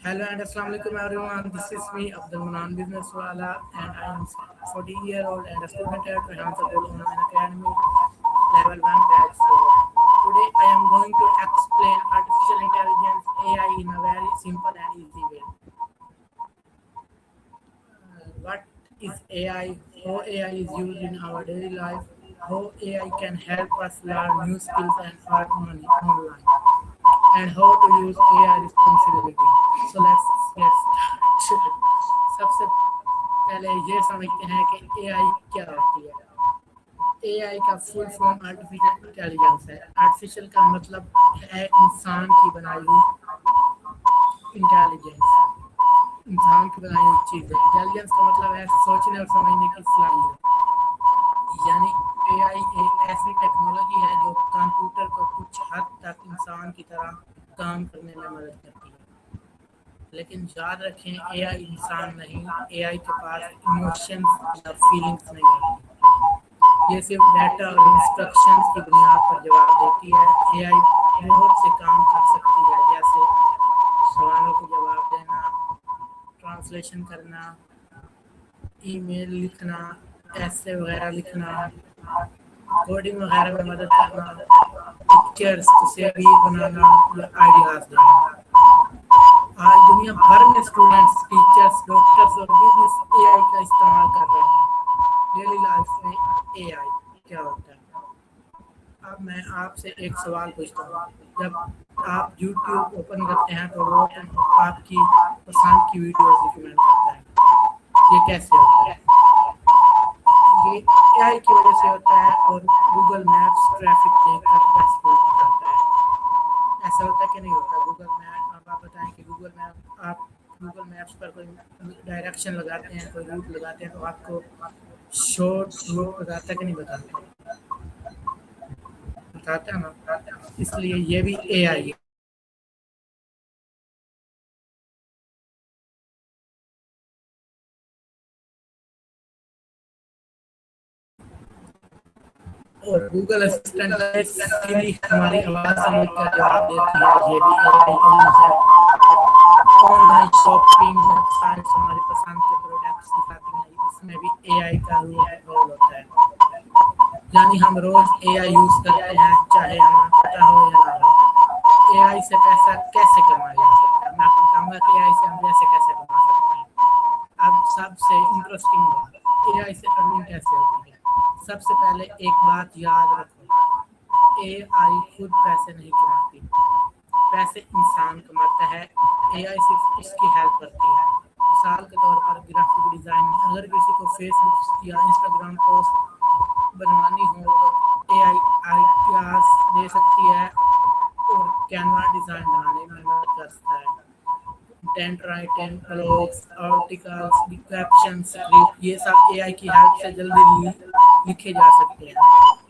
Hello and Assalamu alaikum everyone. This is me, Abdul Manan Business Wala, and I am 14-year-old and a student at Rehan Sabul Online Academy, Level 1 Batch 4. Today I am going to explain artificial intelligence AI in a very simple and easy way. What is AI? How AI is used in our daily life? How AI can help us learn new skills and earn money online? And how to use AI responsibility. So let's get started. सबसे पहले ये समझते हैं कि AI क्या होती है। AI का फुल फॉर्म आर्टिफिशियल इंटेलिजेंस है। आर्टिफिशियल का मतलब है इंसान की बनाई हुई इंटेलिजेंस, इंसान की बनाई हुई चीज़ है। इंटेलिजेंस का मतलब है सोचने और समझने की सलाहियत। यानी एआई एक ऐसी टेक्नोलॉजी है जो कंप्यूटर को कुछ हद तक इंसान की तरह काम करने में मदद करती है। लेकिन याद रखें, एआई इंसान नहीं, एआई के पास इमोशंस या फीलिंग्स नहीं होती। ये सिर्फ डाटा और इंस्ट्रक्शंस की बुनियाद पर जवाब देती है। एआई बहुत से काम कर सकती है, जैसे सवालों के जवाब देना, ट्रांसलेशन करना, ईमेल लिखना, ऐसे वगैरह लिखना, कोडिंग वगैरह में मदद करना, पिक्चर्स तस्वीर बनाना या आइडियाज देना। आज दुनिया भर में स्टूडेंट्स, टीचर्स, डॉक्टर्स और बिजनेस एआई का इस्तेमाल कर रहे हैं। डेली लाइफ में एआई क्या होता है? अब मैं आपसे एक सवाल पूछता हूँ। जब आप YouTube ओपन करते हैं तो वो आपकी पसंद की वीडियोस रिकमेंड करता है। ये कैसे होता है? ये एआई की वजह से होता है। और गूगल मैप्स ट्रैफिक देखकर रेस्पॉन्स करता है। ऐसा होता है कि नहीं होता? गूगल मैप, अब आप बताएं कि आप गूगल मैप्स पर कोई डायरेक्शन लगाते हैं, कोई रूट लगाते हैं, तो आपको शॉर्ट रूट बताता है कि नहीं बताता? बताता है ना। इसलिए ये भी एआई है। और गूगल असिस्टेंट में सीरी हमारी आवाज़ समझकर जवाब देती है। ये भी एआई है। ऑनलाइन शॉपिंग वेबसाइट्स हमारी पसंद के प्रोडक्ट्स दिखाती हैं, इसमें भी एआई का रोल होता है। यानी हम रोज एआई यूज करते हैं, चाहे हमें पता हो या ना हो। एआई से पैसा कैसे कमाया जा सकता है? मैं आपको बताऊंगा कि एआई से हम पैसे कैसे कमा सकते हैं। अब सबसे इंटरेस्टिंग बात, एआई से अर्निंग कैसे होती है। सबसे पहले एक बात याद रखो, एआई खुद पैसे नहीं कमाती, पैसे इंसान कमाता है। एआई सिर्फ इसकी हेल्प करती है। मिसाल के तौर पर ग्राफिक डिजाइन, अगर किसी को फेसबुक या इंस्टाग्राम पोस्ट बनवानी हो तो एआई आइडियाज दे सकती है और कैनवा डिजाइन बनाने में मदद करता है। Content writing, blogs, articles, caption, script, ये सब एआई की हेल्प से जल्दी लिखे जा सकते हैं।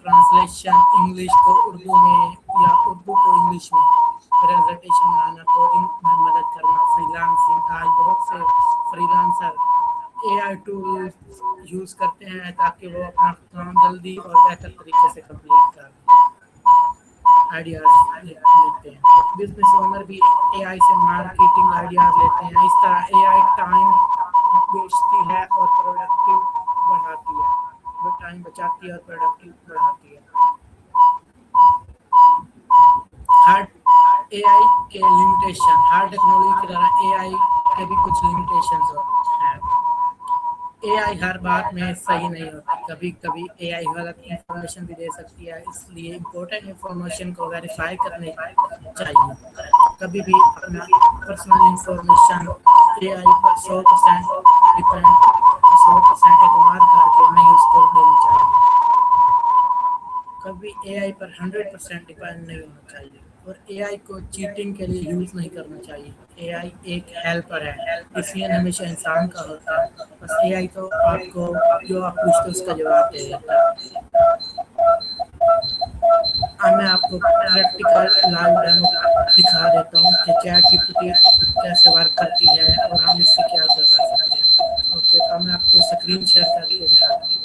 ट्रांसलेशन, इंग्लिश को उर्दू में या उर्दू को इंग्लिश में, प्रेजेंटेशन बनाना, कोडिंग में मदद करना, फ्रीलांसिंग, आज बहुत से फ्रीलांसर एआई टूल्स यूज़ करते हैं ताकि वो अपना काम जल्दी और बेहतर तरीके से कंप्लीट कर आइडियाज लेते हैं। बिजनेस ओनर भी एआई से मार्केटिंग आइडियाज लेते हैं। इस तरह एआई टाइम बेचती है और प्रोडक्टिव बढ़ाती है। वो टाइम बचाती है और प्रोडक्टिव बढ़ाती है। हर एआई के लिमिटेशन, हर टेक्नोलॉजी की तरह एआई के भी कुछ लिमिटेशंस हैं। एआई हर बात में सही नहीं होती, कभी कभी एआई गलत इंफॉर्मेशन भी दे सकती है, इसलिए इम्पोर्टेंट इंफॉर्मेशन को वेरीफाई करने चाहिए। कभी भी अपना पर्सनल इंफॉर्मेशन एआई पर 100% डिपेंड 100% एतमाद करके नहीं उसको देनी चाहिए। कभी एआई पर 100% डिपेंड नहीं होना चाहिए। और एआई को चीटिंग के लिए यूज़ नहीं करना चाहिए। एआई एक हेल्पर है, डिसीजन हमेशा इंसान का होता है। बस एआई तो आपको जो आप पूछते हो उसका जवाब दे देता है। अब मैं आपको प्रैक्टिकल लाइव डेमो दिखा देता हूँ कि चैट जीपीटी कैसे वर्क करती है और हम इससे क्या कर सकते हैं। ओके, तो मैं आपको स्क्रीन शेयर करके दिखाता हूँ।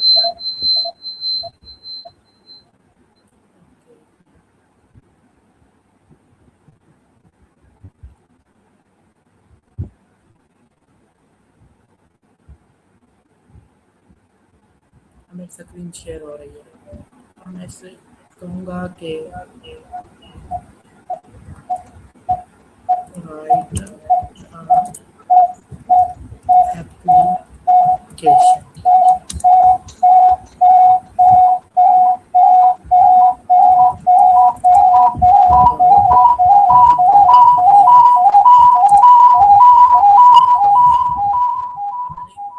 اسکرین شیئر ہو رہی ہے. میں اس سے کہوں گا کہ رائٹ ایپلیکیشن.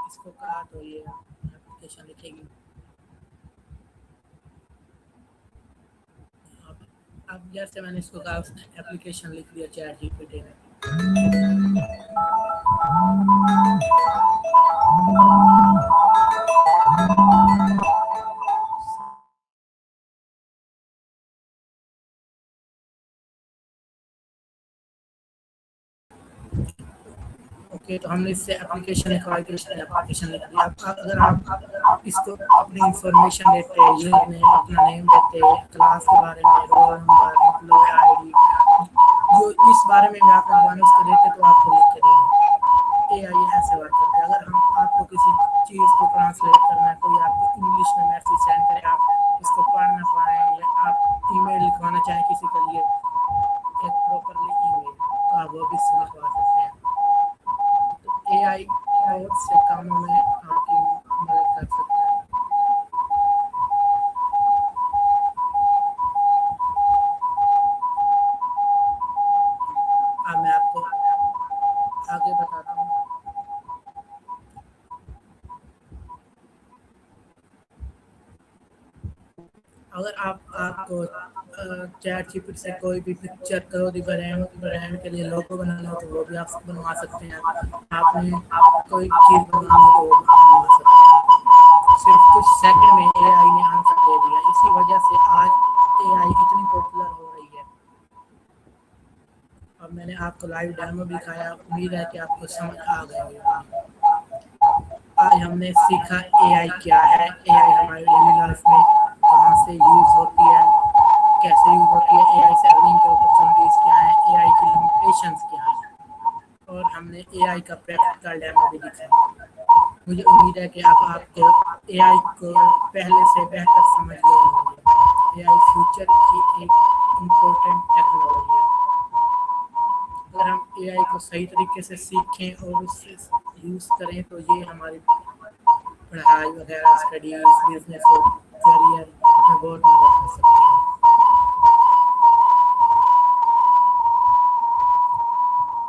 اس کو کہا تو یہ ایپلیکیشن لکھے گی. اب جیسے میں نے اس کو کہا اس نے ایپلیکیشن لکھ دیا چیٹ جی پی ٹی میں. اوکے تو ہم نے اس سے ایپلیکیشن ایپلیکیشن لکھ دیا. اگر آپ اس کو اپنی انفارمیشن دیتے ہیں یوزر نیم اپنا نیم دیتے ہیں کلاس کے بارے میں roll number employee I D جو اس بارے میں آپ نے اس کو دیتے تو آپ کو لکھ کے دے گا. اے آئی ایسے ورک کرتے ہیں. اگر ہم آپ کو کسی چیز کو ٹرانسلیٹ کرنا ہے کوئی آپ کو انگلش میں میسج سینڈ کرے آپ اس کو پڑھ نہ پائیں یا آپ ای میل لکھوانا چاہیں کسی کے لیے ایک پراپرلی ای میل تو آپ وہ بھی اس سے لکھوا سکتے ہیں. اے آئی بہت سے کاموں میں آپ کی مدد کر سکتا ہے. اب میں آپ کو آگے بتاتا ہوں. اگر آپ کو چیٹ جی پی ٹی سے کوئی بھی پکچر کوئی برانڈ کے لیے لوگو بنانا ہو تو وہ بھی آپ بنوا سکتے ہیں. آپ نے کوئی چیز بنوانی ہو تو وہ بنوا سکتے ہیں. صرف کچھ سیکنڈ میں اے آئی نے آنسر دے دیا. اسی وجہ سے آج اے آئی اتنی پاپولر ہو رہی ہے. اب میں نے آپ کو لائیو ڈیمو بھی دکھایا. امید ہے کہ آپ کو سمجھ آ گیا ہوگا. آج ہم نے سیکھا اے آئی کیا ہے, اے آئی ہماری ڈیلی لائف میں کہاں سے یوز ہوتی ہے, کیسے یوز ہوتی ہے, اے آئی سے ارننگ کے اپرچونیٹیز کیا ہیں, اے آئی کی لمیٹیشنز کیا ہیں, اور ہم نے اے آئی کا پریکٹیکل ڈیمو بھی دکھایا. مجھے امید ہے کہ آپ کو اے آئی کو پہلے سے بہتر سمجھ گئے ہوں گے. اے آئی فیوچر کی ایک امپورٹنٹ ٹیکنالوجی ہے. اگر ہم اے آئی کو صحیح طریقے سے سیکھیں اور اس سے یوز کریں تو یہ ہماری پڑھائی وغیرہ اسٹڈیز بزنس اور کیریئر میں بہت مدد کر سکتے ہیں.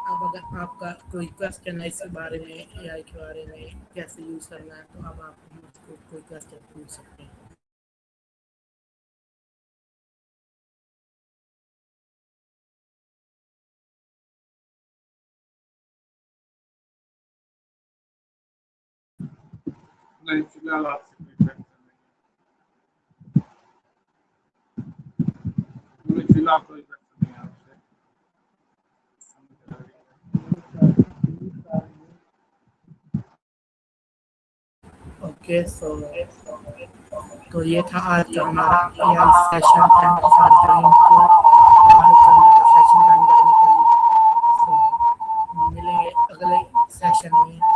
اب اگر آپ کا کوئی کوشچن ہے اس کے بارے میں اے آئی کے بارے میں کیسے یوز کرنا ہے تو اب آپ مجھ کو کوئی کوشچن پوچھ سکتے ہیں. نہیں فی الحال آپ سے کوئی فی الحال کوئی نہیں آپ سے. اوکے تو یہ تھا آج کا ہمارا A I session. Thank you for joining session join کرنے کے لیے. ملیں گے اگلے سیشن میں.